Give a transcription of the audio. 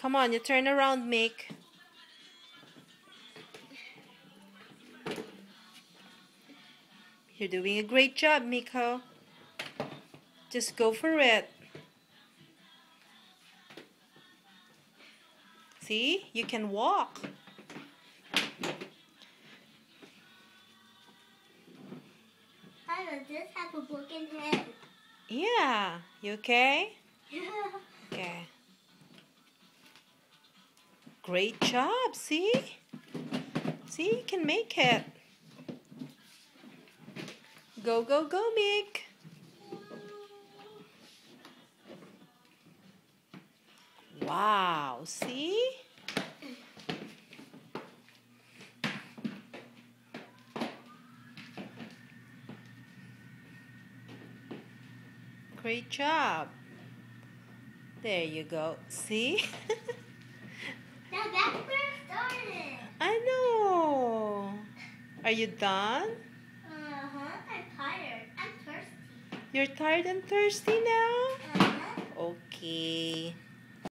Come on, you turn around, Mick. You're doing a great job, Miko. Just go for it. See? You can walk. I don't just have a broken head. Yeah. You okay? Yeah. Okay. Great job, see? See, you can make it. Go, go, go, Mick. Wow, see? Great job. There you go. See? Now that's where it started. I know. Are you done? I'm tired. I'm thirsty. You're tired and thirsty now? Uh-huh. Okay.